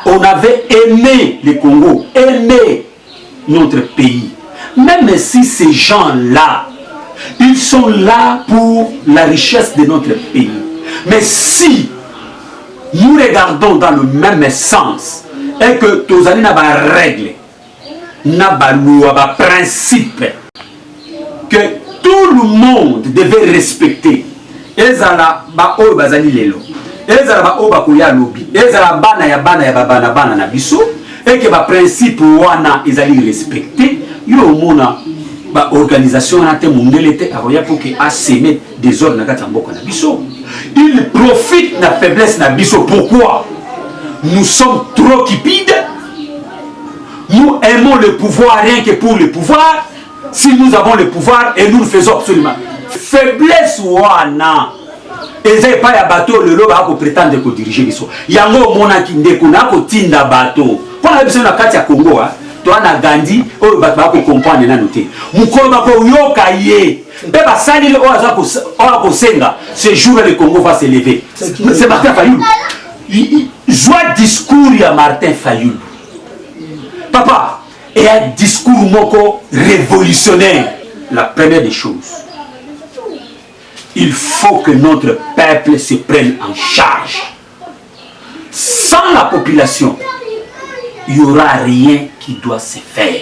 on avait aimé le Congo, aimé notre pays. Même si ces gens-là, ils sont là pour la richesse de notre pays. Mais si nous regardons dans le même sens, et que tous les règles, des principes, que tout le monde devait respecter, ezala ba oyo bazali lelo, ezala ba oyo bakoya lobi, ezala bana ya bana na biso, et que ba principe wana ezali respecté, yo mona ba organisation na te mundele te aroya pour que a semer des ordres na kati mboka na biso. Il profite de la faiblesse de Bisso. Pourquoi? Nous sommes trop cupides. Nous aimons le pouvoir rien que pour le pouvoir. Si nous avons le pouvoir et nous le faisons absolument. Faiblesse wana. Et c'est pas un bateau le lot va prétendre que diriger Bisso. Yango mona kindeko na ko tinda bateau. Pour la Bisso na kati ya Congo toi na Gandhi o ba ko comprendre na noter. Mukolo ba ko yoka ye. Ce jour le Congo va se lever. C'est Martin Fayoul. Joie discours à Martin Fayoul. Papa, et un discours moko révolutionnaire. La première des choses, il faut que notre peuple se prenne en charge. Sans la population, il n'y aura rien qui doit se faire.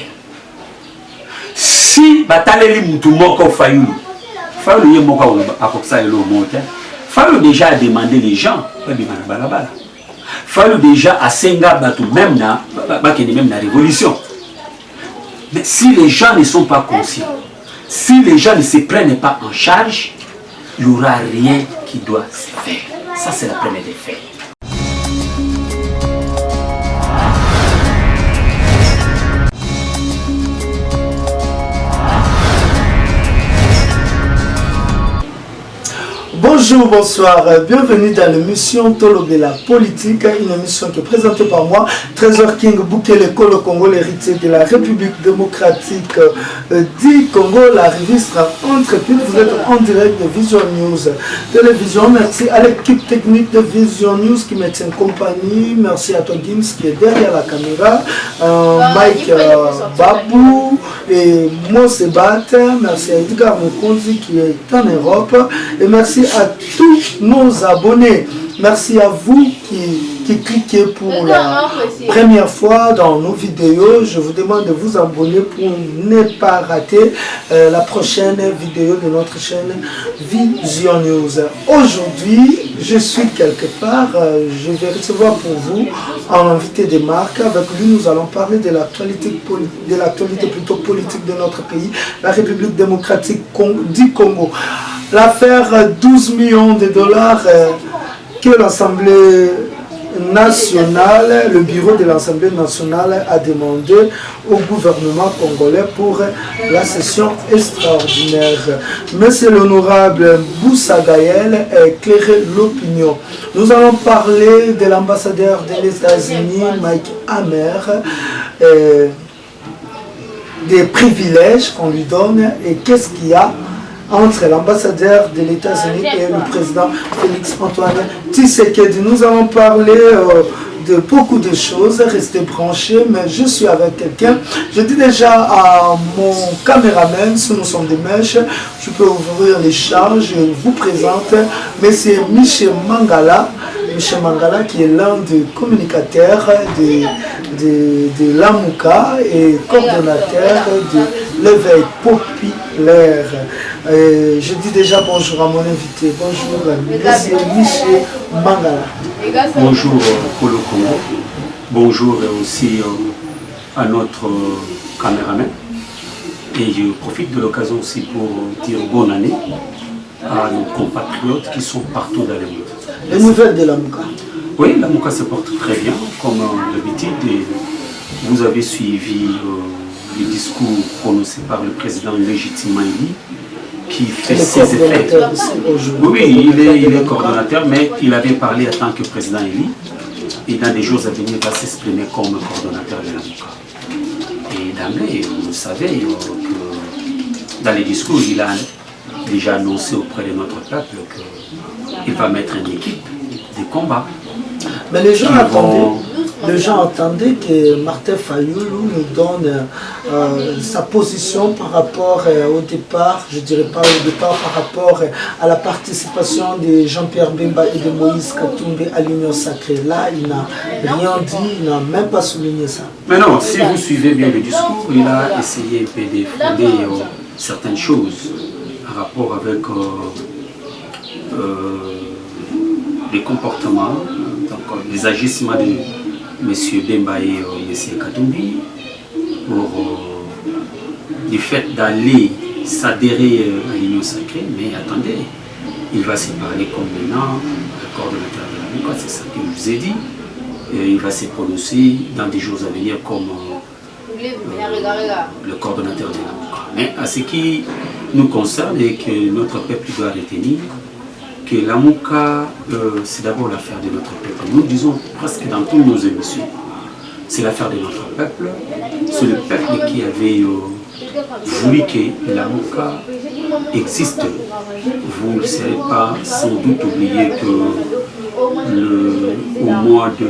Si Bataleli Moutoumoko Fayoulou, Fayoulou Yemoka Apoksa Elo Monte, Fayoulou déjà a demandé les gens, Fayoulou déjà a Senga Batou, même na révolution. Mais si les gens ne sont pas conscients, si les gens ne se prennent pas en charge, il n'y aura rien qui doit se faire. Ça, c'est la première des faits. Bonjour, bonsoir, bienvenue dans l'émission Tolo de la politique, une émission qui est présentée par moi, Trésor King Bukele Kolo Congo, l'héritier de la République démocratique du Congo, la revue Entreprise. Vous êtes en direct de Vision News Télévision. Merci à l'équipe technique de Vision News qui me tient compagnie. Merci à toi Gims qui est derrière la caméra, Mike Babou et Mosebat. Merci à Edgar Mokonzi qui est en Europe. Et merci à tous nos abonnés. Merci à vous qui cliquez pour la première fois dans nos vidéos. Je vous demande de vous abonner pour ne pas rater la prochaine vidéo de notre chaîne Vision News. Aujourd'hui, je suis quelque part. Je vais recevoir pour vous un invité de marque. Avec lui, nous allons parler de l'actualité plutôt politique de notre pays, la République démocratique du Congo. L'affaire 12 millions de dollars que l'Assemblée nationale, le bureau de l'Assemblée nationale a demandé au gouvernement congolais pour la session extraordinaire. Monsieur l'honorable Boussa Gaël a éclairé l'opinion. Nous allons parler de l'ambassadeur des États-Unis, Mike Hammer, des privilèges qu'on lui donne et qu'est-ce qu'il y a entre l'ambassadeur de l'États-Unis et le président Félix-Antoine Tshisekedi. Nous allons parler de beaucoup de choses, restez branchés, mais je suis avec quelqu'un. Je dis déjà à mon caméraman, si nous sommes des mèches, je peux ouvrir les charges, je vous présente M. Michel Mangala. Michel Mangala qui est l'un des communicateurs de l'AMUCA et coordonnateur de l'éveil populaire. Je dis déjà bonjour à mon invité. Bonjour, monsieur Michel Mangala. Bonjour, Kolo Congo. Bonjour aussi à notre caméraman. Et je profite de l'occasion aussi pour dire bonne année à nos compatriotes qui sont partout dans le monde. Les nouvelles de l'AMUCA. Oui, l'AMUCA se porte très bien, comme d'habitude. Vous avez suivi le discours prononcé par le président légitime Maïli, qui fait ses effets. Oui, il est coordonnateur, mais il avait parlé en tant que président Eli. Et dans des jours à venir, il va s'exprimer comme coordonnateur de l'AMUCA. Et d'emblée, vous savez que dans les discours, il a déjà annoncé auprès de notre peuple qu'il va mettre une équipe de combat. Mais les gens attendaient. les gens attendaient que Martin Fayoulou nous donne sa position par rapport au départ, je dirais pas au départ, par rapport à la participation de Jean-Pierre Bemba et de Moïse Katumbi à l'Union Sacrée. Là, il n'a rien dit, il n'a même pas souligné ça. Mais non, si vous suivez bien le discours, il a essayé de fonder certaines choses en rapport avec les comportements, donc, les agissements de M. Bemba et M. Katumbi pour le fait d'aller s'adhérer à l'Union Sacrée. Mais attendez, il va se parler comme maintenant le coordonnateur de la MOCA, c'est ça que je vous ai dit. Et il va se prononcer dans des jours à venir comme le coordonnateur de la MOCA. Mais à ce qui nous concerne et que notre peuple doit retenir, que la MOCA, c'est d'abord l'affaire de notre peuple. Nous disons presque dans toutes nos émissions, c'est l'affaire de notre peuple. C'est le peuple qui avait voulu que la MOCA existe. Vous ne serez pas sans doute oublié que au mois de,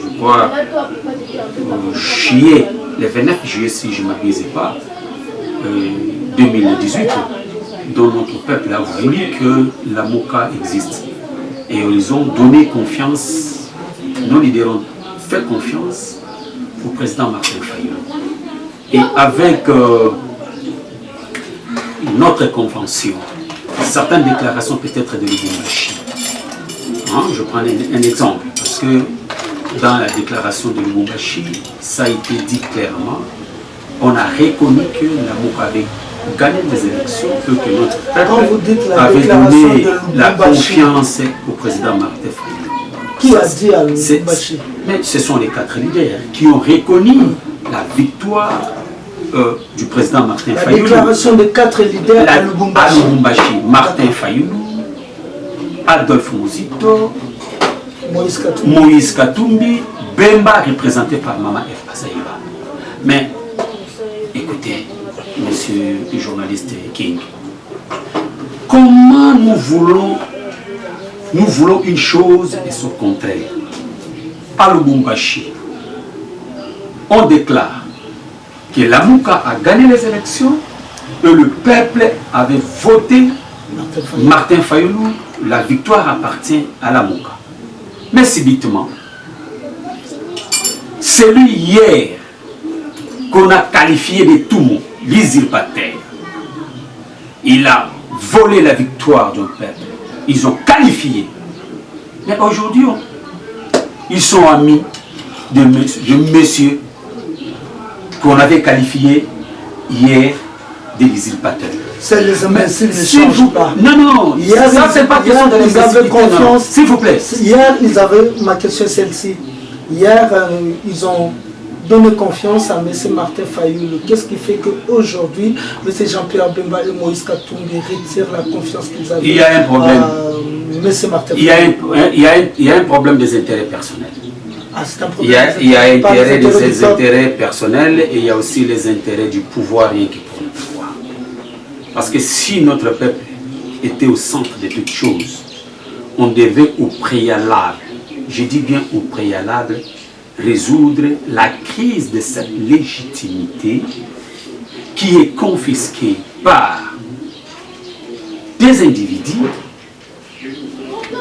je crois, juillet, le 29 juillet, si je ne m'abuse pas, 2018, dont notre peuple a voulu que la MOCA existe. Et ils ont donné confiance, nos leaders ont fait confiance au président Martin Fayoulou. Et avec notre convention, certaines déclarations peut-être de Lubumbashi. Je prends un exemple, parce que dans la déclaration de Lubumbashi, ça a été dit clairement, on a reconnu que la MOCA avait gagné des élections, que notre peuple avait donné la confiance au président Martin Fayoulou. Qui a dit à Lubumbashi? Mais ce sont les 4 leaders qui ont reconnu la victoire du président Martin Fayoulou. La déclaration de 4 leaders à Lubumbashi. Martin Fayoulou, Adolphe Muzito, Moïse Katumbi, Bemba représenté par Mama F. Azaïba. Mais écoutez, monsieur le journaliste King, comment nous voulons une chose et son contraire. À Lubumbashi, on déclare que la MOCA a gagné les élections et le peuple avait voté Martin Fayoulou, la victoire appartient à la MOCA. Mais subitement, celui hier qu'on a qualifié de tout mot, l'usurpateur, il a volé la victoire d'un peuple. Ils ont qualifié. Mais aujourd'hui, ils sont amis de monsieur qu'on avait qualifié hier de l'usurpateur. C'est les imbéciles ne changent pas. Non, hier, ça c'est pas question de les avaient confiance. S'il vous plaît. Hier, ils avaient, ma question est celle-ci. Hier, ils ont donné confiance à M. Martin Fayoulou. Qu'est-ce qui fait qu'aujourd'hui, M. Jean-Pierre Bemba et Moïse Katumbi retirent la confiance qu'ils avaient? Il y a un problème. M. Martin Fayoulou. Il y a un problème des intérêts personnels. Ah, c'est un problème. Il y a des intérêts personnels et il y a aussi les intérêts du pouvoir, rien que pour le pouvoir. Parce que si notre peuple était au centre de toutes choses, on devait au préalable, je dis bien au préalable, résoudre la crise de cette légitimité qui est confisquée par des individus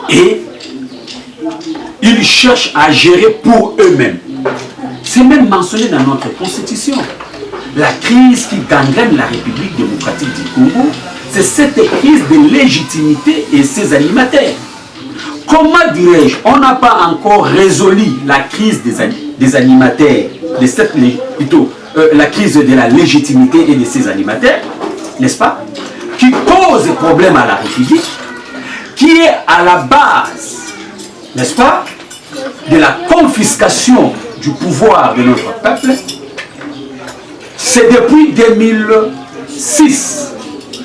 et ils cherchent à gérer pour eux-mêmes. C'est même mentionné dans notre constitution. La crise qui gangrène la République démocratique du Congo, c'est cette crise de légitimité et ses animateurs. Comment dirais-je, on n'a pas encore résolu la crise des animateurs, plutôt la crise de la légitimité et de ses animateurs, n'est-ce pas, qui pose problème à la République, qui est à la base, n'est-ce pas, de la confiscation du pouvoir de notre peuple. C'est depuis 2006.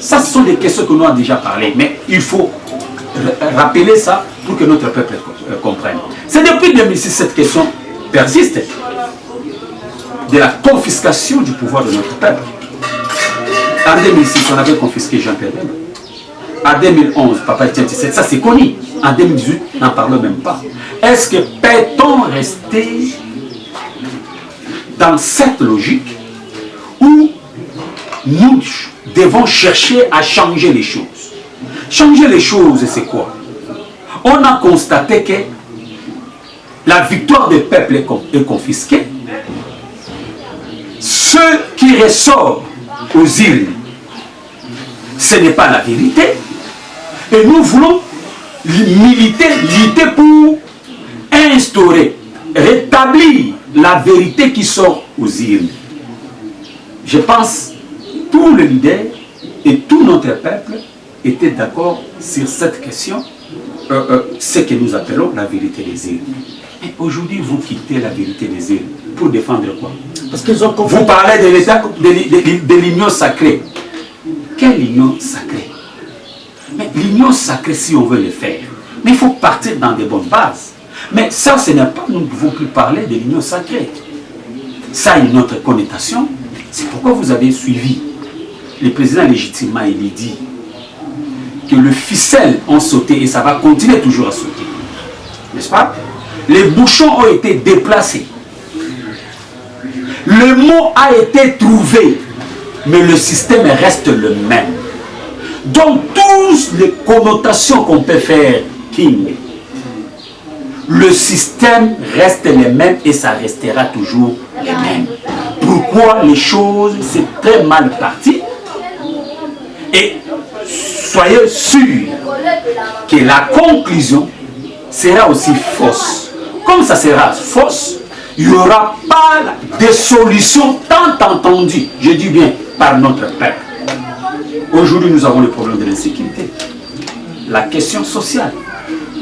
Ça, ce sont des questions que nous avons déjà parlé, mais il faut rappeler ça pour que notre peuple comprenne. C'est depuis 2006 cette question persiste de la confiscation du pouvoir de notre peuple. En 2006, on avait confisqué Jean-Pierre Bemba. En 2011, Papa Etienne Tshisekedi, ça c'est connu. En 2018, n'en parlons même pas. Est-ce que peut-on peut-on rester dans cette logique où nous devons chercher à changer les choses? Changer les choses, c'est quoi? On a constaté que la victoire du peuple est confisquée. Ce qui ressort aux urnes, ce n'est pas la vérité. Et nous voulons lutter pour instaurer, rétablir la vérité qui sort aux urnes. Je pense que tous les leaders et tout notre peuple étaient d'accord sur cette question, ce que nous appelons la vérité des urnes. Et aujourd'hui, vous quittez la vérité des urnes pour défendre quoi? Parce qu'ils ont compris. Vous parlez de l'État, de l'union sacrée. Quelle union sacrée? Mais l'union sacrée, si on veut le faire, mais il faut partir dans des bonnes bases. Mais ça, ce n'est pas, nous ne pouvons plus parler de l'union sacrée. Ça a une autre connotation. C'est pourquoi vous avez suivi le président légitimement, il dit que le ficelle ont sauté et ça va continuer toujours à sauter. N'est-ce pas? Les bouchons ont été déplacés. Le mot a été trouvé, mais le système reste le même. Donc, toutes les connotations qu'on peut faire, King, le système reste le même et ça restera toujours le même. Pourquoi les choses, c'est très mal parti? Et soyez sûrs que la conclusion sera aussi fausse. Comme ça sera fausse, il n'y aura pas de solution tant entendue, je dis bien, par notre peuple. Aujourd'hui, nous avons le problème de l'insécurité, la question sociale,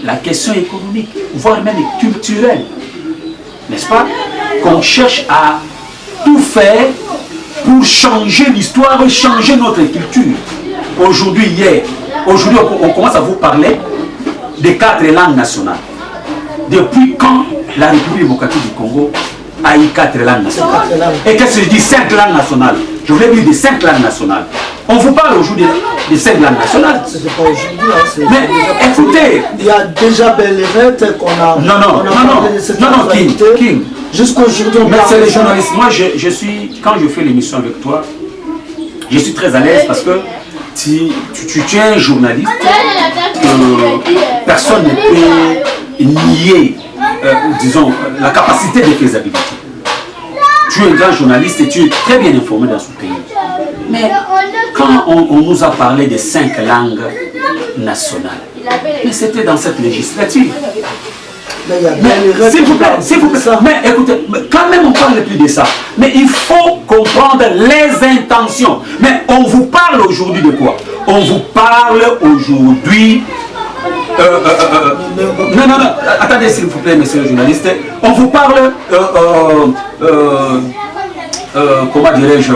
la question économique, voire même culturelle. N'est-ce pas? Qu'on cherche à tout faire pour changer l'histoire et changer notre culture. Aujourd'hui, aujourd'hui, on commence à vous parler des 4 langues nationales. Depuis quand la République démocratique du Congo a eu 4 langues nationales? Et qu'est-ce que je dis 5 langues nationales? Je voulais dire des 5 langues nationales. On vous parle aujourd'hui des 5 langues nationales. C'est pas aujourd'hui. Mais écoutez, il y a déjà Bellerette qu'on a. Non, King. Jusqu'aujourd'hui, on c'est les journalistes. Moi, je suis, quand je fais l'émission avec toi, je suis très à l'aise parce que tu es un journaliste. Personne ne peut nier, disons, la capacité de faisabilité. Tu es un grand journaliste et tu es très bien informé dans ce pays. Mais quand on nous a parlé des 5 langues nationales, mais c'était dans cette législature. S'il vous plaît, mais écoutez, quand même on parle plus de ça. Mais il faut comprendre les intentions. Mais on vous parle aujourd'hui de quoi? On vous parle aujourd'hui... non, attendez s'il vous plaît, monsieur le journaliste. On vous parle... comment dirais-je...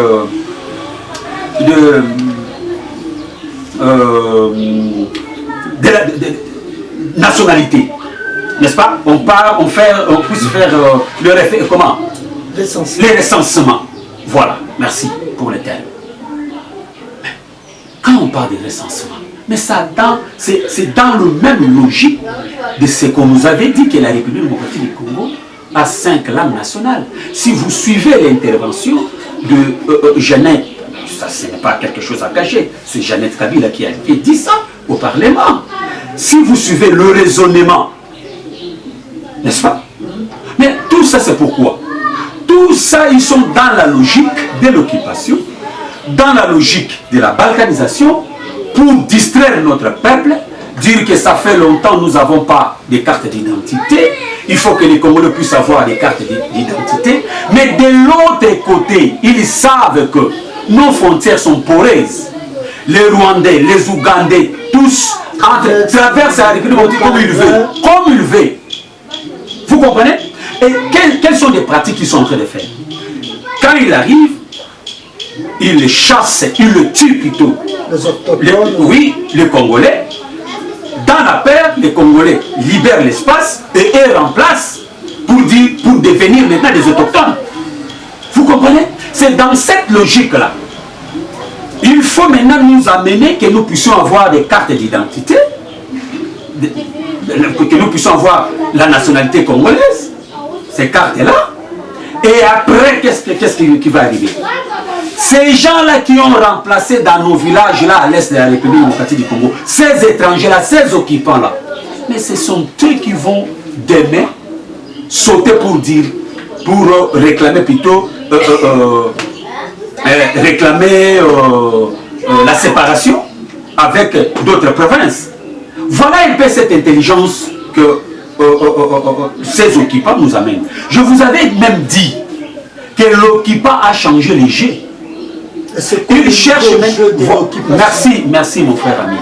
de nationalité. N'est-ce pas? On puisse faire les recensements. Voilà, merci pour le terme. Quand on parle de recensement, mais ça c'est dans le même logique de ce qu'on nous avait dit que la République démocratique du Congo a 5 langues nationales. Si vous suivez l'intervention de Jeannette, ça ce n'est pas quelque chose à cacher, c'est Jeannette Kabila qui a dit ça au Parlement. Si vous suivez le raisonnement, n'est-ce pas? Mais tout ça, c'est pourquoi? Tout ça, ils sont dans la logique de l'occupation, dans la logique de la balkanisation, pour distraire notre peuple, dire que ça fait longtemps que nous n'avons pas de cartes d'identité, il faut que les Congolais puissent avoir des cartes d'identité, mais de l'autre côté, ils savent que nos frontières sont poreuses. Les Rwandais, les Ougandais, tous traversent la République comme ils veulent. Comme ils veulent. Vous comprenez? Et quelles sont les pratiques qu'ils sont en train de faire? Quand il arrive, il les chasse, il le tue plutôt. Les Congolais. Dans la paix, les Congolais libèrent l'espace et eux remplacent pour devenir maintenant des autochtones. Vous comprenez? C'est dans cette logique-là. Il faut maintenant nous amener que nous puissions avoir des cartes d'identité, que nous puissions avoir la nationalité congolaise, ces cartes-là. Et après, qu'est-ce qui va arriver? Ces gens-là qui ont remplacé dans nos villages-là à l'est de la République démocratique du Congo, ces étrangers-là, ces occupants-là, mais ce sont eux qui vont demain sauter pour réclamer plutôt réclamer la séparation avec d'autres provinces. Voilà un peu cette intelligence que ces occupants nous amènent. Je vous avais même dit que l'occupant a changé les jeux. Il cherche... Merci mon frère ami.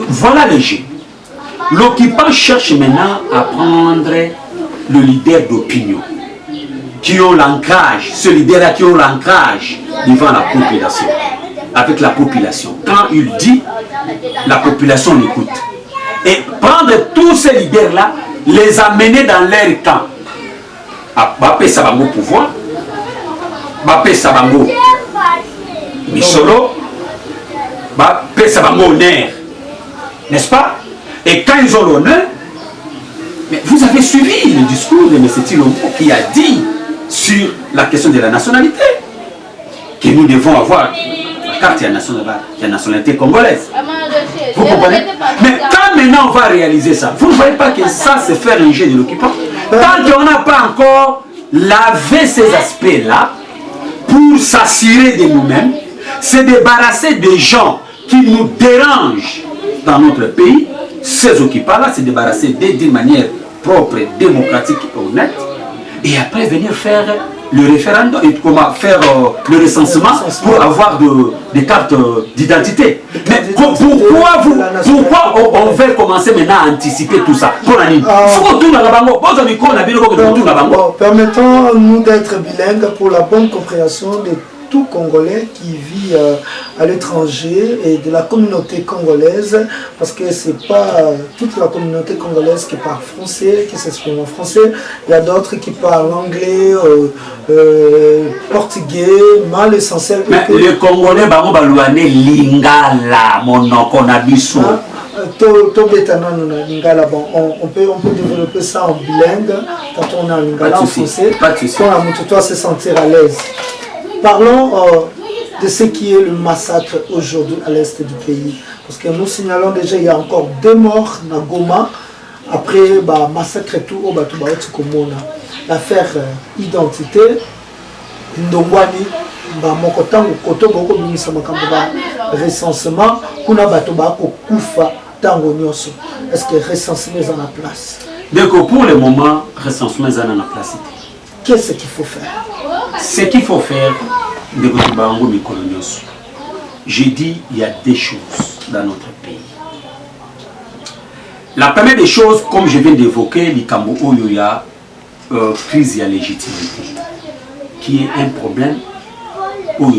Voilà les jeux. L'occupant cherche maintenant à prendre le leader d'opinion, qui ont l'ancrage, ce leader-là qui ont l'ancrage devant la population, avec la population. Quand il dit, la population l'écoute. Et prendre tous ces leaders-là, les amener dans leur camp. Bapé Sabango pouvoir, Bapé Sabango Misolo, Bapé Sabango honneur. N'est-ce pas? Et quand ils ont l'honneur, mais vous avez suivi le discours de M. Tilombo qui a dit sur la question de la nationalité que nous devons avoir la carte de la nationalité congolaise. Vous comprenez? Mais quand maintenant on va réaliser ça, vous ne voyez pas que ça c'est faire un jeu de l'occupant? Tant qu'on n'a pas encore lavé ces aspects-là pour s'assurer de nous-mêmes, se débarrasser des gens qui nous dérangent dans notre pays, ces occupants-là, se débarrasser d'une manière propre, démocratique et honnête, et après venir faire le référendum et comment faire le recensement pour avoir des cartes d'identité. Mais pourquoi on veut commencer maintenant à anticiper tout ça? Permettons-nous d'être bilingues pour la bonne compréhension de tout Congolais qui vit à l'étranger et de la communauté congolaise, parce que c'est pas toute la communauté congolaise qui parle français, qui s'exprime en français. Il y a d'autres qui parlent anglais, portugais, mais l'essentiel. Mais les Congolais, lingala, monokonabiso. On peut développer ça en bilingue quand on est en lingala, en français, pour toi se sentir à l'aise. Parlons de ce qui est le massacre aujourd'hui à l'est du pays. Parce que nous signalons déjà qu'il y a encore 2 morts à Goma après le massacre et tout au Batubaoti Komona. L'affaire identité, Ndongwani, Mokotango, Koto, Boko, Ministre Makamba, recensement, Kuna Batubako, Koufa, Tango Nyoso. Est-ce que recensement est en place? Donc pour le moment, recensement est en place. Qu'est-ce qu'il faut faire? Ce qu'il faut faire, j'ai dit, il y a des choses dans notre pays. La première des choses, comme je viens d'évoquer, l'Ikambo Oyoya, crise de légitimité, qui est un problème où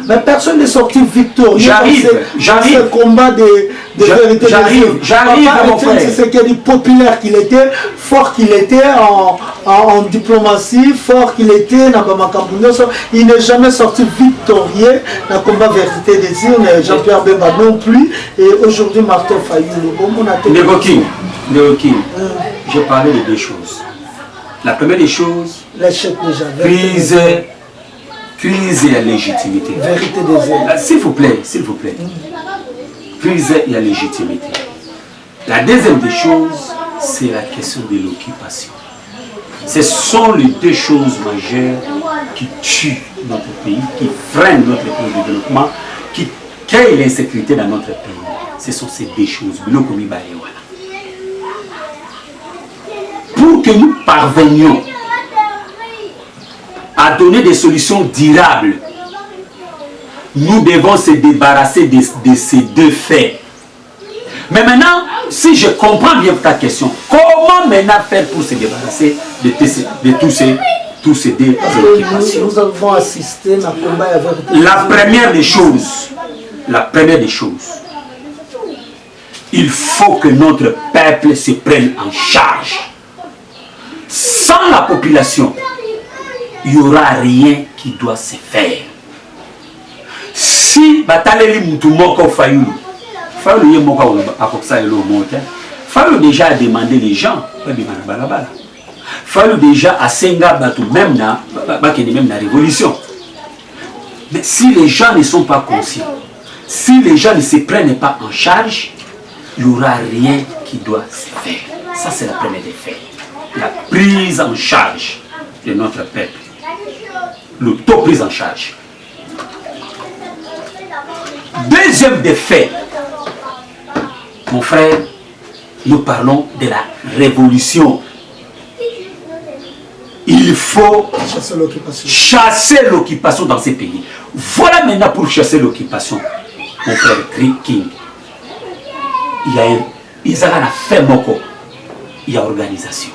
mais personne n'est sorti victorieux. J'arrive. Ce combat de vérité. J'arrive, mon frère. C'est ce qu'il dit, populaire qu'il était, fort qu'il était en diplomatie, fort qu'il était dans Bamakambunoso. Il n'est jamais sorti victorieux dans le combat vérité des urnes. Jean-Pierre Bemba non plus. Et aujourd'hui, Martin Fayulu. Néokim, j'ai parlé de 2 choses. La première des choses, crise et légitimité. Vérité des urnes. S'il vous plaît. Crise et légitimité. La deuxième des choses, c'est la question de l'occupation. Ce sont les 2 choses majeures qui tuent notre pays, qui freinent notre développement, qui créent l'insécurité dans notre pays. Ce sont ces 2 choses. Pour que nous parvenions à donner des solutions durables, nous devons se débarrasser de ces 2 faits. Mais maintenant, si je comprends bien ta question, comment maintenant faire pour se débarrasser de tous ces 2 préoccupations? Nous avons assisté à un combat avec... La première des choses, il faut que notre peuple se prenne en charge. Sans la population, il n'y aura rien qui doit se faire. Si Bataleli Moutoumoko Fayulu, Fayulu Yemoka Apoksa Elo Monte, fallait déjà demander les gens, fallait déjà à Senga même la révolution. Mais si les gens ne sont pas conscients, si les gens ne se prennent pas en charge, il n'y aura rien qui doit se faire. Ça, c'est la première des faits. La prise en charge de notre peuple. L'auto-prise en charge. Deuxième des faits, mon frère, nous parlons de la révolution. Il faut chasser l'occupation dans ces pays. Voilà maintenant pour chasser l'occupation, mon frère King. Il y a une fait moko. Il y a organisation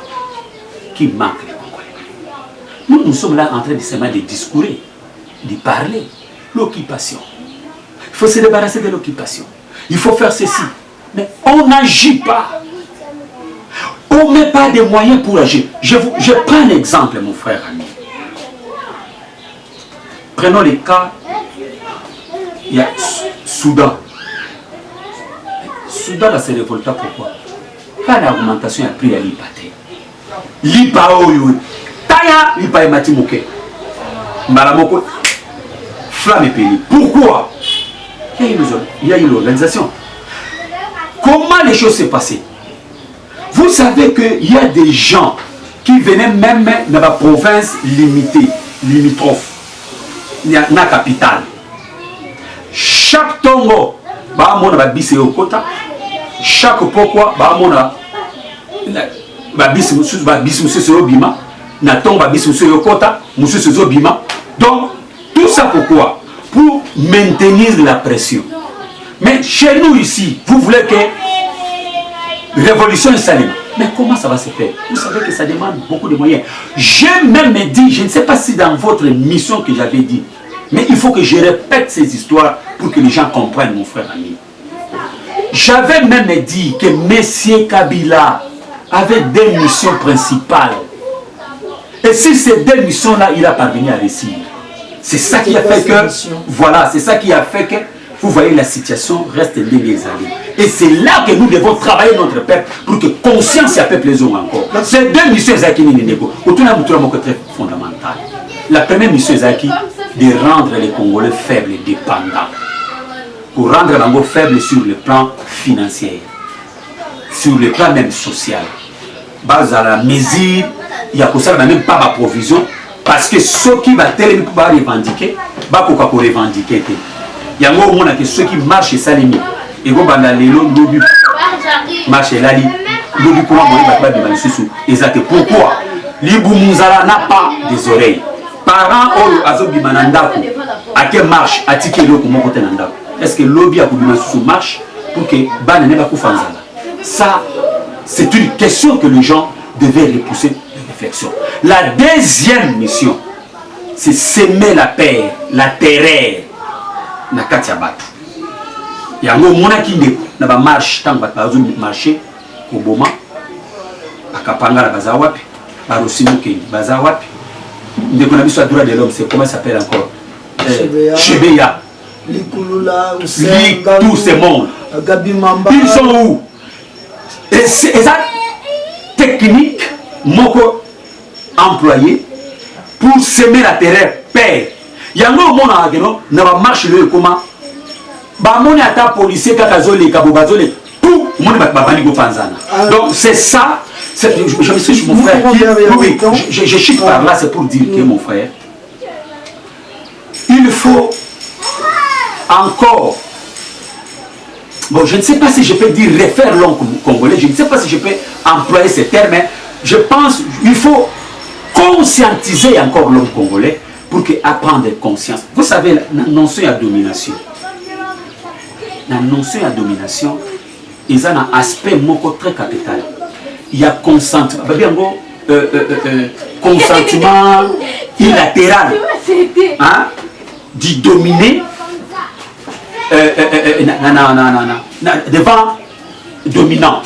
qui manque les Congolais. Nous sommes là en train de seulement de discourir, de parler. L'occupation. Il faut se débarrasser de l'occupation. Il faut faire ceci. Mais on n'agit pas. On ne met pas de moyens pour agir. Je prends un exemple, mon frère ami. Prenons le cas, il y a Soudan. Soudan va se révolter pourquoi? Quand l'argumentation a pris à l'IPATE. L'IPA oyo. Taya, l'IPA est matimoke. Malamoko. Flamme et pays. Pourquoi? Il y a une organisation. Comment les choses s'est passées? Vous savez qu'il y a des gens qui venaient même dans la province limitrophe, dans la capitale. Chaque tongo, chaque pourquoi, donc, tout ça pourquoi? Pour maintenir la pression. Mais chez nous ici, vous voulez que révolution saline. Mais comment ça va se faire? Vous savez que ça demande beaucoup de moyens. J'ai même dit, je ne sais pas si dans votre mission que j'avais dit, mais il faut que je répète ces histoires pour que les gens comprennent, mon frère ami. J'avais même dit que M. Kabila avait deux missions principales. Et si ces deux missions-là, il a parvenu à réussir. C'est ça qui a fait que, voilà, c'est ça qui a fait que, vous voyez, la situation reste déguisée. Et c'est là que nous devons travailler notre peuple pour que conscience et peuple les ont encore. Ces deux missions, c'est qui très fondamentale. La première mission, c'est de rendre les Congolais faibles et dépendants. Pour rendre les Congolais faibles sur le plan financier, sur le plan même social. Base à la mesure, il y a pour ça même pas ma provision, parce que ceux qui vont revendiquer, ils vont revendiquer. Il y a un moment que ceux qui marchent ça les mis. Et vous avez les lobby marche là, lobby pour moi, exact. Pourquoi? L'Iboumouzala n'a pas des oreilles. Parents ou azobi manandako à quelle marche à ticket le comment côté nandako. Est-ce que lobby a pour sous marche pour que ban ne va pas fanzala? Ça, c'est une question que les gens devaient repousser de réflexion. La deuxième mission, c'est semer la paix, la terreur. Na kati ya batu yango mona kinde na ba marche tango bazo marcher ko boma akapanga la baza wapi ba rosimuke baza wapi ndeko na biso droit de l'homme, c'est comment ça s'appelle encore Chebeya Likulula tous ces mondes ils sont où? Et c'est ça technique moko employé pour semer la terreur paix. Yango mona ageno na ba marche le comment ba moni ata policier kaka zole kabo bazole tout moni ba bani go panzana. Donc c'est ça, je me suis mon frère oui, je chute par là, c'est pour dire que mon frère il faut encore, bon je ne sais pas si je peux dire refaire l'homme congolais, je ne sais pas si je peux employer ces termes, mais je pense il faut conscientiser encore l'homme congolais pour qu'il apprenne conscience. Vous savez, la notion de domination. La notion de domination, il y a un aspect très capital. Il y a consentement. Consentement unilatéral. Hein, d'y dominer devant dominant.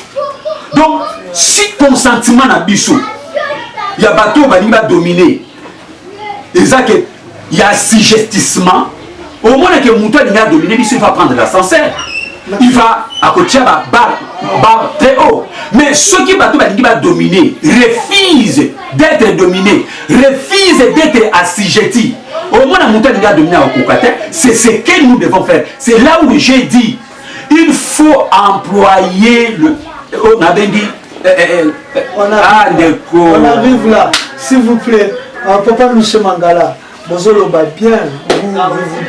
Donc, si consentement n'a biso, il y a bateau qui va dominer. Il y a assujettissement. Au moins que Mouton a dominé, il va prendre l'ascenseur. il va à côté de la barre très haut. Mais ceux qui va dominer refusent d'être dominés, refusent d'être assujettis. Au moins, c'est ce que nous devons faire. C'est là où j'ai dit, il faut employer le... On avait dit... on arrive là, s'il vous plaît, Papa Michel Mangala, vous bien, vous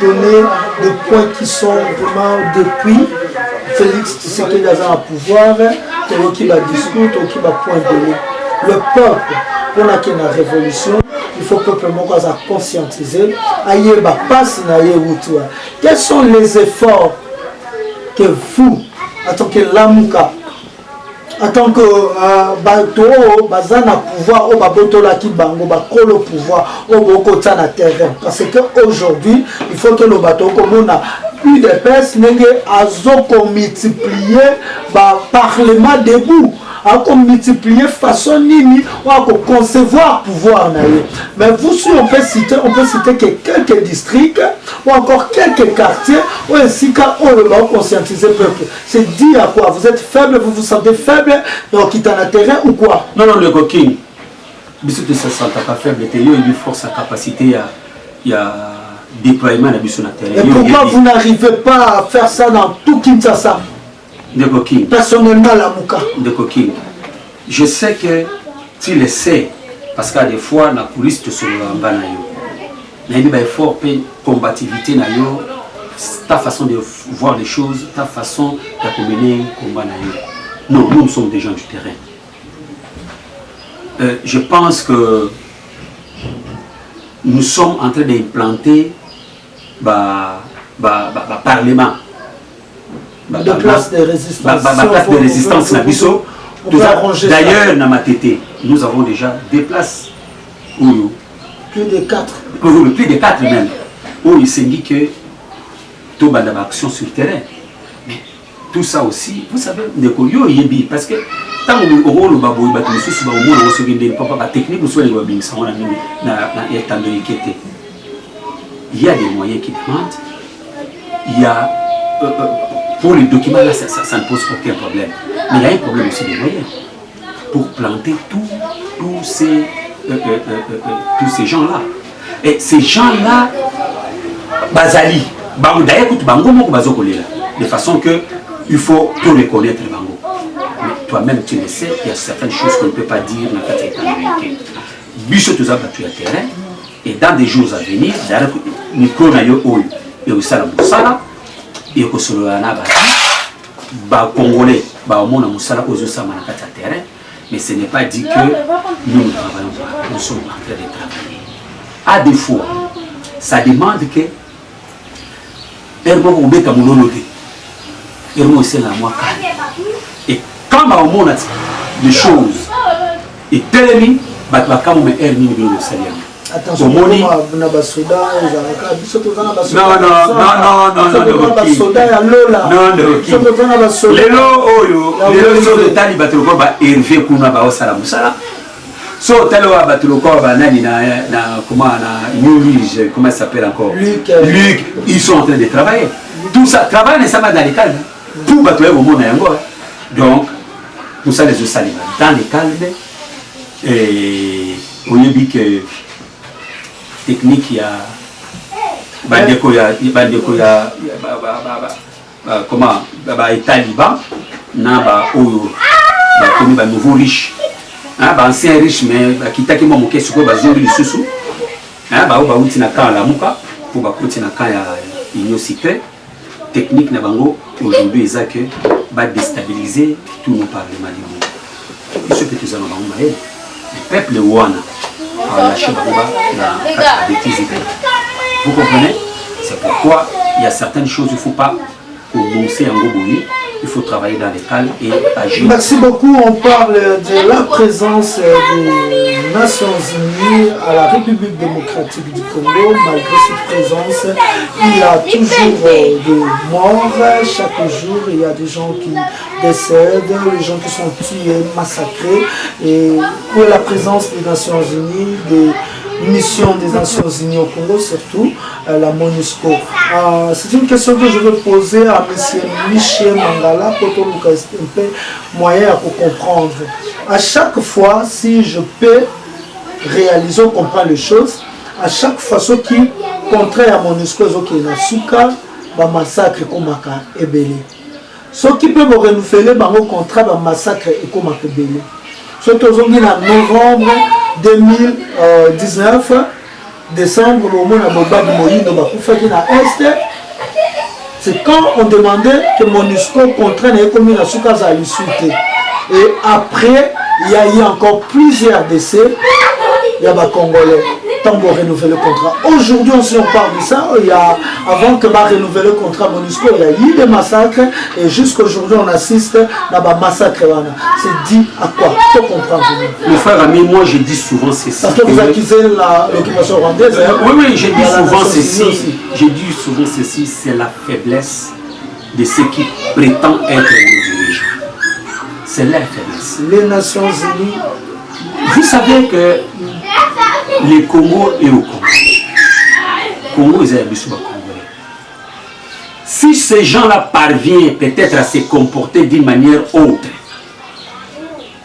donnez des points qui sont vraiment depuis Félix Tshisekedi a un pouvoir, qui va discuter, qui va point donné. Le peuple, pour la révolution, il faut que le peuple soit conscientisé. Quels sont les efforts que vous, en tant que Lamouka, en tant que bateau, bazana pouvoir, au babotola qui bango, bakolo pouvoir, au bokota na terrain. Parce qu'aujourd'hui, il faut que le bateau, comme on a plus de personnes, a multiplié le parlement debout. À multiplier façon nini ou à concevoir pouvoir. Mais vous, si on peut citer que quelques districts ou encore quelques quartiers ou ainsi qu'à conscientiser le peuple. C'est dire à quoi? Vous êtes faible, vous vous sentez faible, donc quitte un terrain ou quoi? Non, le coquin. Mais si tu ne te sens pas faible, il y a une force à capacité, il y a déploiement de la terrain. Et pourquoi vous n'arrivez pas à faire ça dans tout Kinshasa? De coquines. Personnellement, la Mouka. De coquines. Je sais que tu le sais, parce qu'à des fois, la police te sauve en bas. Mais il y a une forte combativité, ta façon de voir les choses, ta façon de mener le combat. Non, nous sommes des gens du terrain. Je pense que nous sommes en train d'implanter le Parlement. De place de résistance. Place de résistance, d'ailleurs, dans ma tête, nous avons déjà des places. Plus de 4. Plus de 4 même. Où il s'est dit que tout le monde a action sur le terrain. Mais tout ça aussi, vous savez, parce que tant que nous avons technique, il y a des moyens qui demandent. Il y a pour les documents là, ça ne pose aucun problème. Mais il y a un problème aussi des moyens. Pour planter tous ces gens-là. Et ces gens-là, Bazali, de façon que il faut tout reconnaître Bango. Mais toi-même tu le sais, il y a certaines choses qu'on ne peut pas dire dans le cas américain. Bicho tout ça battu à terrain. Et dans des jours à venir, d'ailleurs, micro na yo oyo, et aussi la moussala, et que sur le Congolais, on a moussala aux osama na terrain, mais ce n'est pas dit que nous ne travaillons pas, nous sommes en train de travailler. À défaut, ça demande que Hermo Oubeka Mounolote, Hermo c'est la moi et quand on a des choses, et tellement, quand on a Hermi le salaire. Attention, non, so tellement comment ça s'appelle encore Luc, ils sont en train de travailler. Tout ça travaille nécessairement dans les calmes. Tout battre au monde donc tout ça les salima dans les calmes et on dit que technique il y a bandeko ya comment taliban na ba oyo ba komi ba nouveau riche ba ancien riche mais kitaki mo moke siko ba zori lisusu ba o ba uti na kan la muka pour ba koti na kan ya union secret technique na bango aujourd'hui est que va déstabiliser tous nos parlements du monde. Ce que nous allons voir, le peuple ouana a lâché la bêtise. Vous comprenez? C'est pourquoi il y a certaines choses qu'il ne faut pas annoncer en Gobouni. Il faut travailler dans les calmes et agir. Merci beaucoup. On parle de la présence des Nations Unies à la République démocratique du Congo. Malgré cette présence, il y a toujours des morts. Chaque jour, il y a des gens qui décèdent, des gens qui sont tués, massacrés. Et où est la présence des Nations Unies, des mission des Nations Unies au Congo, surtout la MONUSCO. C'est une question que je veux poser à M. Michel Mangala pour que vous ayez un peu moyen pour comprendre. À chaque fois, si je peux réaliser, on comprend les choses, à chaque fois, ce qui contraire à MONUSCO, ce qui est dans Souka, le massacre comme et belé. Ce qui peut me renouveler, le contrat, le massacre et comme belé. Surtout en novembre 2019, décembre, au moment où c'est quand on demandait que MONUSCO contraigne comme il a sous cas à l'issue. Et après, il y a eu encore plusieurs décès. Il y a des Congolais. Tant pour renouveler le contrat. Aujourd'hui, si on parle de ça, avant que va renouveler le contrat MONUSCO, il y a eu des massacres. Et jusqu'aujourd'hui, on assiste à des massacres. C'est dit à quoi? Il faut comprendre. Mon frère ami, moi je dis souvent ceci. Parce que vous accusez l'occupation rwandaise. Oui, je dis souvent ceci. Je dis souvent ceci, c'est la faiblesse de ceux qui prétendent être nos dirigeants. C'est leur faiblesse. Les Nations Unies. Vous savez que le Congo est au Congo. Congo est un Congolais. Si ces gens-là parviennent peut-être à se comporter d'une manière autre,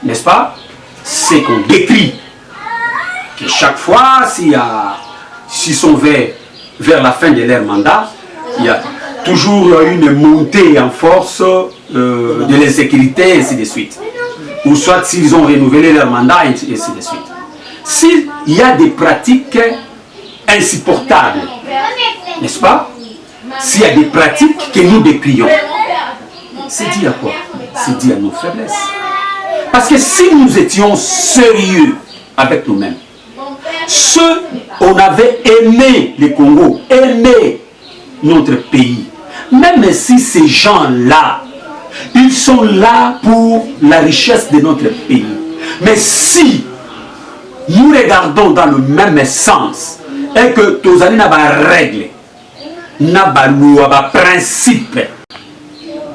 n'est-ce pas? C'est qu'on décrit que chaque fois, s'ils sont vers la fin de leur mandat, il y a toujours une montée en force de l'insécurité, et ainsi de suite. Ou soit s'ils ont renouvelé leur mandat, et ainsi de suite. S'il y a des pratiques insupportables, n'est-ce pas? S'il y a des pratiques que nous décrions, c'est dit à quoi? C'est dit à nos faiblesses. Parce que si nous étions sérieux avec nous-mêmes, ceux on avait aimé le Congo, aimé notre pays, même si ces gens-là, ils sont là pour la richesse de notre pays. Mais si nous regardons dans le même sens et que tous les règles, les principes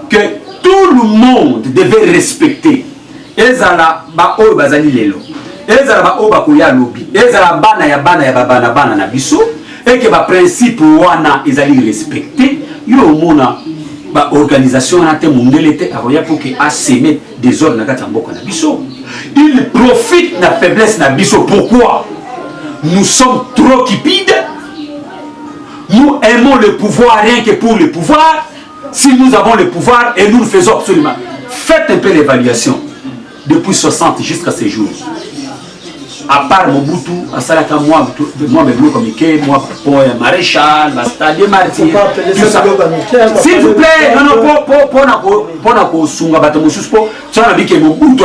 que tout le monde devait respecter, ezala ba oyo bazali lelo, ezala ba oyo bakoya lobi, ezala bana ya bana na biso, et que ba principe wana ezali respecté, yo mona ba organisation na te mundele te akoya pour que a semer des ordres na kati mboka na biso. Il profite de la faiblesse de Bisso. Pourquoi? Nous sommes trop cupides. Nous aimons le pouvoir rien que pour le pouvoir. Si nous avons le pouvoir et nous le faisons absolument. Faites un peu l'évaluation. Depuis 60 jusqu'à ces jours. À part Mobutu, à Salaka, moi, comme Ike, moi, Maréchal, Stade Martyr, tout ça. S'il vous plaît, non, pour Sunga Batamosus, tu as dit que Mobutu,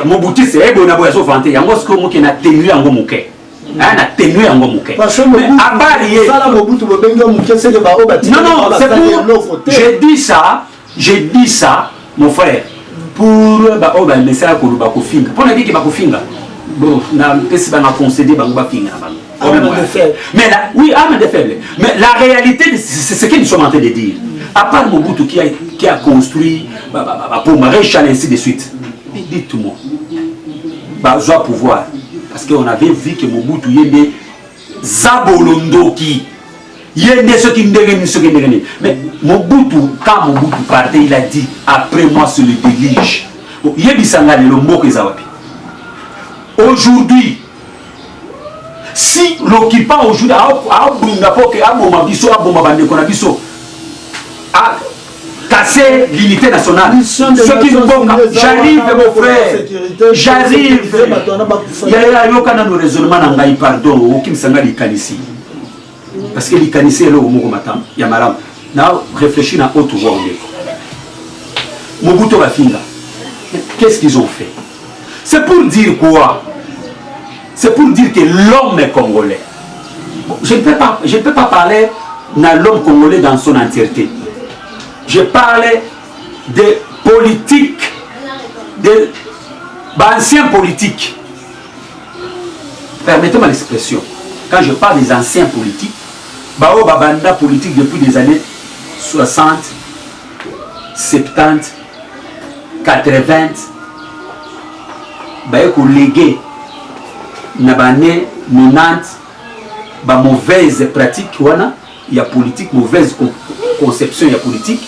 Mobutu, c'est bon, on a sauvé. Yango ce que moi qui n'a tenu en Gomuke. Na tenu en Gomuke. Mais à part non, c'est pour. J'ai dit ça, mon frère. Pour le message que nous avons fait. Pour dire que nous avons fait. Bon, nous avons concédé que nous avons fait. Mais là, oui, âme de faible. Mais la réalité, c'est ce que nous sommes en train de dire. À part Mobutu qui a construit pour Maréchal et ainsi de suite. Mais dites-moi, besoin pouvoir. Parce qu'on avait vu que Mobutu y est né Zabolondoki. Il y a des gens qui ne dégagent. Mais Mobutu, quand Mobutu partait, il a dit après moi c'est le délige. Il y a des gens qui ont dit aujourd'hui, si l'occupant aujourd'hui a cassé l'unité nationale, j'arrive mon frère, j'arrive. Il y a un raisonnement dans le pardon, aucun sangali kanisi. Parce que les canissés là au Mokomatam, il y a maram. Now réfléchis à autre voie. Mobutu Bafinga. Qu'est-ce qu'ils ont fait? C'est pour dire quoi? C'est pour dire que l'homme est congolais. Je ne peux pas parler de l'homme congolais dans son entièreté. Je parle de politique, d'anciens politiques. Permettez-moi l'expression. Quand je parle des anciens politiques, Bao Babanda politique depuis des années 60, 70, 80, Baeko légué na bane 90 ba mauvaise pratique wana ya politique, mauvaise conception ya politique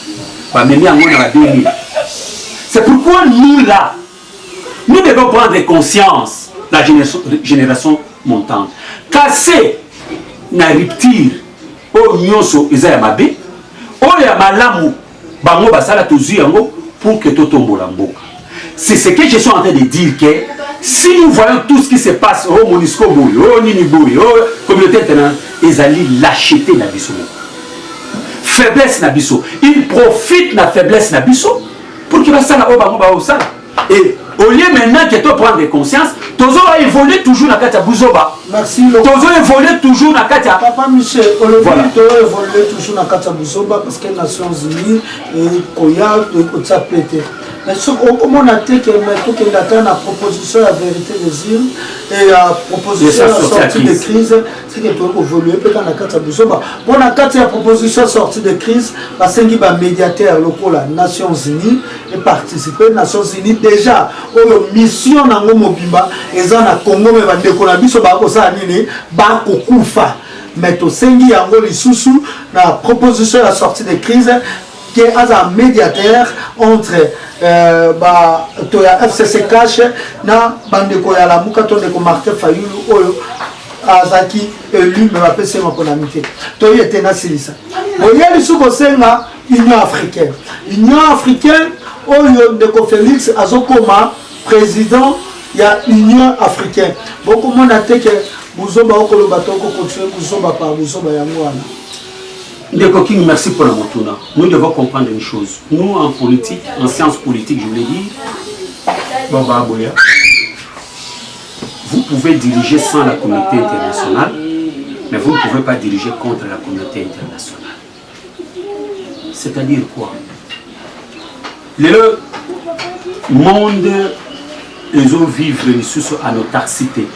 ba memi yango na 2000. C'est pourquoi nous là nous devons prendre conscience la génération montante. Casser na rupture o nyonso eza ya mabe o ya malamu bango basala tozu yango pour que totombola mboka. C'est ce que je suis en train de dire, que si nous voyons tout ce qui se passe au Monisco Boy, au Nini Boy, au communauté internationale, ils allaient l'acheter na biso. Faiblesse na biso. Ils profitent de la faiblesse na biso pour qu'ils fassent la bango ba osala. Et au lieu maintenant que tu prendre conscience, Tozo a évolué toujours dans Katia Bouzoba. Merci. Tozo a évolué toujours dans Katia. Papa Michel, Tozo a évolué toujours dans Katia Bouzoba parce que les Nations Unies et Koya et Tsapete. Mais ce qu'on a dit que maintenant qu'il attend la proposition à la vérité des îles et la proposition à la sortie de crise, c'est que tu as évolué dans la Katia Bouzoba. Pour la Katia proposition à sortie de crise, parce qu'il y a un médiateur local, les Nations Unies, et participer aux Nations Unies déjà. Mission nango mobimba eza na Congo me bandeko na biso ba kosa nini ba kokufa mais to sengi yango lisusu na proposition ya sortie de crise qui est un médiateur entre ba to ya FCC cash na bandeko ya la muka to ndeko Martin Fayulu oyo azaki élu me ba pese makonamité to yete na silisa oya lisuko senga Union africaine oyo ndeko Félix azokoma président ya Union africaine. Beaucoup de monde a dit que Bouzoba okolo bato ko continuer Bouzoba par Bouzoba yango wana. Ndeko King, merci pour la montuna. Nous devons comprendre une chose. Nous en politique, en sciences politiques, je vous l'ai dit, vous pouvez diriger sans la communauté internationale, mais vous ne pouvez pas diriger contre la communauté internationale. C'est-à-dire quoi? Le monde, ils ont vivre sous en autarcité.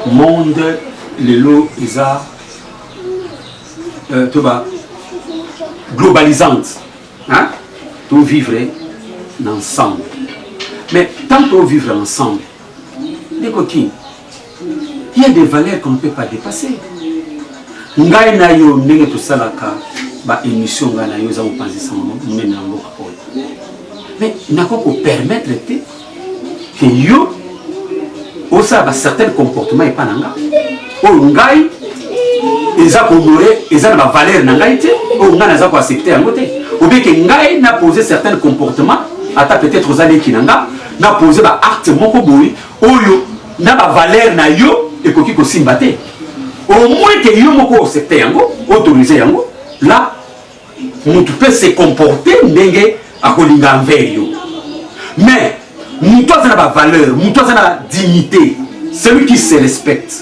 Le monde, les lots, ils ont globalisante. Hein? Tout vivre ensemble. Mais tant qu'on vivre ensemble, les coquines, il y a des valeurs qu'on ne peut pas dépasser. Ngai na yo ndenge to salaka ba émission nga na yo za opanzi sango mena mboka oyo. Mais nako ko permettre que yo osa ba certains comportements et pas nanga. O ngai eza ko honorer eza na valeur na ngai te, o nga na za ko accepter yango te. Ou bien que ngai na poser certains comportements ata peut-être aux années qui nanga na poser ba acte moko boyi oyo na ba valeur na yo et koki ko simbate. Au moins que yo moko accepter yango, autoriser yango, là on peut se comporter ndenge akolinga envers yo. Mais nous tous avons la valeur, nous tous avons la dignité. Celui qui se respecte,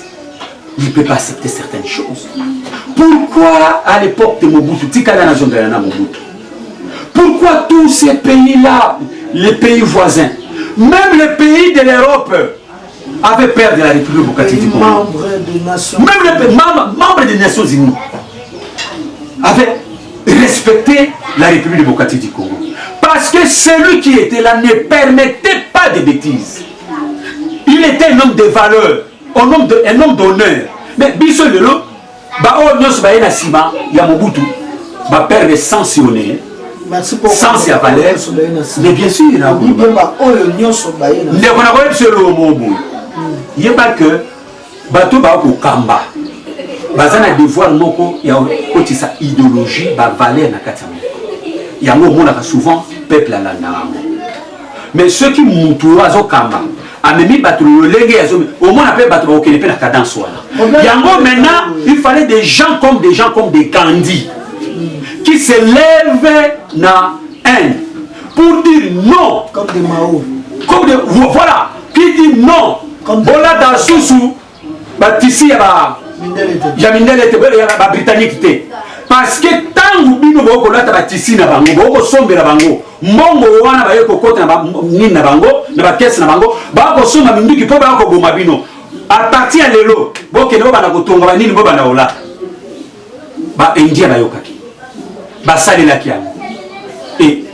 il ne peut pas accepter certaines choses. Pourquoi à l'époque de Mobutu, pourquoi tous ces pays-là, les pays voisins, même les pays de l'Europe, avaient peur de la République démocratique du Congo? Même les membres des Nations Unies avaient respecté la République démocratique du Congo. Parce que celui qui était là ne permettait pas de bêtises. Il était un homme de valeur, un homme d'honneur. Mais Bisso Lelo, il y a Mobutu, père de sanctionner, sans sa valeur. Mais bien sûr, il y a il n'y a pas que bateau au Kamba. Bazana devoir moko ya kotisa idéologie ba valeur na katamo. Ya ngo mona souvent peuple la landa. Mais ceux qui mutu azo Kamba, amemi bateau lenge azo au moins appelle bateau au kenepe la cadence wala. Yango maintenant, il fallait des gens comme des Gandhi qui se lèvent na haine pour dire non comme des Mao. Voilà, qui dit non. Voilà dans Soussou, Batisi ya Jamindele te Britannique te. Parce que tant que bino boko lata Batisi na bango, boko sombe na bango, mbongo wana ba yeko kota na nini na bango, na ba caisse na bango, ba ko soma minduki po ba ko boma bino. À partir de lelo, boke no bana ko tonga ba nini bo bana ola. Ba India ba yokaki. Ba salela kiam. Et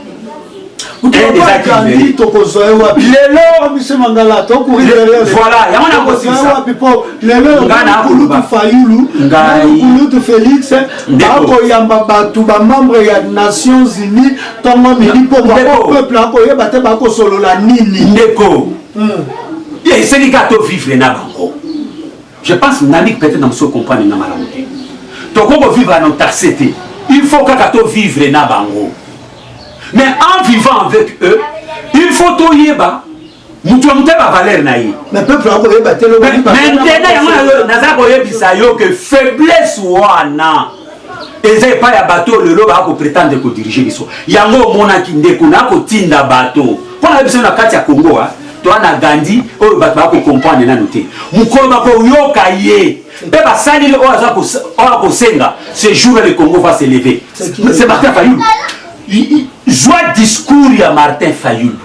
un des acquis numériques. Voilà, il y a un aussi ça. Félix, membre des Nations Unies, et c'est les gâteaux vivre là je pense que Nalik peut-être dans ce comprendre na malamuté donc on vivre dans tarcété il faut que gâteau vivre na bango mais en vivant avec eux il faut tout yeba mutu mutu ba valeur na yi mais peuple a koyeba telo maintenant naza koyebisa yo que faiblesse wana eza pas ya bateau le lo ba ko prétendre ko diriger biso yango mona ki ndeko na ko tinda bateau pona biso na kati ya Congo toi na Gandhi oyo bato ba ko comprendre na noté mukolo ba ko yoka ye pe ba sali le oza ko senga ce jour le Congo va se lever c'est Martin Fayulu joie discours ya Martin Fayulu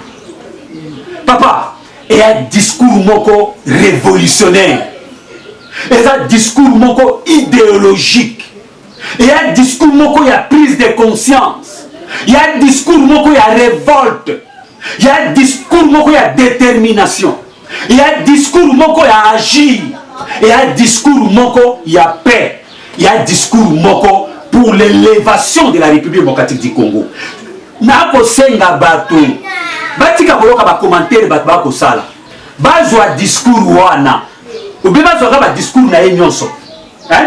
papa et un discours moko révolutionnaire et un discours moko idéologique et un discours moko ya prise de conscience il y a un discours moko ya révolte il y a un discours moko ya détermination il y a un discours moko ya agir et un discours moko ya paix il y a un discours moko pour l'élévation de la République démocratique du Congo na ko senga bato batika koloka ba commentaire bato ba ko sala bazwa discours wana ou bien bazwa ba discours na nyonso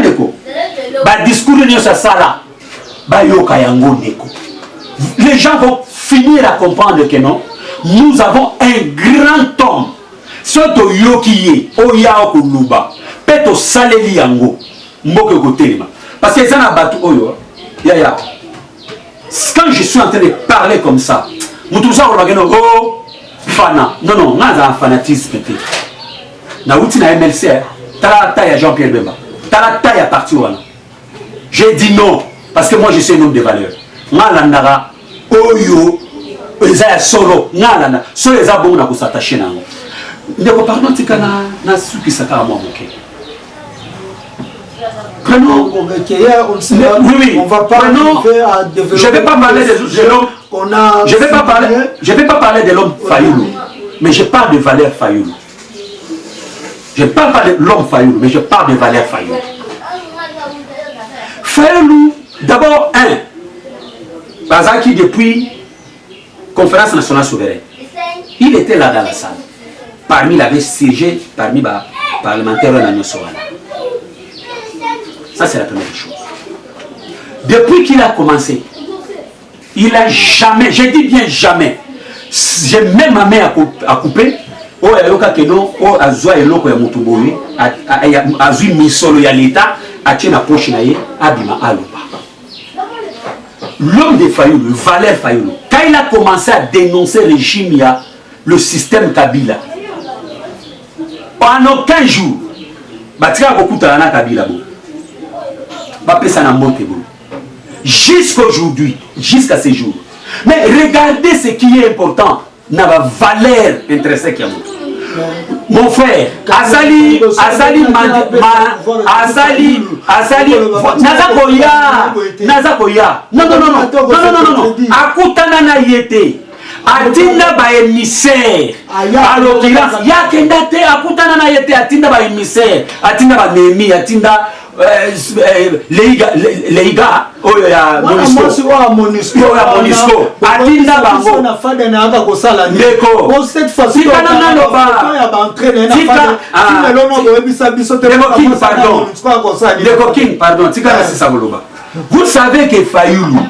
ndeko ba discours nyonso sala ba yoka yango ndeko les gens vont finir à comprendre que non nous avons un grand homme soto yokiye oya okuluba peto saleli yango mboke kotelema parce que ça na bato oyo ya quand je suis en train de parler comme ça mutu ça on va gagner oh fana non ngaza un fanatisme peut-être na outi na MLC tala taille Jean-Pierre Bemba tala taille à partir wana j'ai dit non parce que moi je suis un homme de valeur ngala ndara oyo eza solo ngala na so eza bon na ko s'attacher nango ndeko pardon tikana na suki saka moi moké prenons oui, on va pas à développer. Je vais pas parler de l'homme. Je vais pas parler de l'homme Fayulu, mais je parle de Valère Fayulu. Je parle pas de l'homme Fayulu, mais je parle de Valère Fayulu. Fayulu, d'abord Bazaki depuis Conférence nationale souveraine, il était là dans la salle. Parmi il avait siégé parmi les parlementaires de la Nation. Ça, c'est la première chose. Depuis qu'il a commencé, il a jamais, je dis bien jamais, j'ai même ma main à couper, oh, il l'homme de Fayulu, Valère Fayulu, quand il a commencé à dénoncer le régime, le système Kabila, pendant 15 jours, Kabila, jusqu'aujourd'hui, jusqu'à ce jour. Mais regardez ce qui est important dans la valeur intrinsèque. Mon frère, Azali, Nazakoya, non, Akutana na yete. Atinda ba émissaire. Alors qu'il y a kendate akutana na yete atinda ba émissaire, atinda ba nemi, atinda Leiga oyo ya Monisco atinda bango ndeko cette fois-ci pardon tika na sisa moloba. Vous savez que Fayulu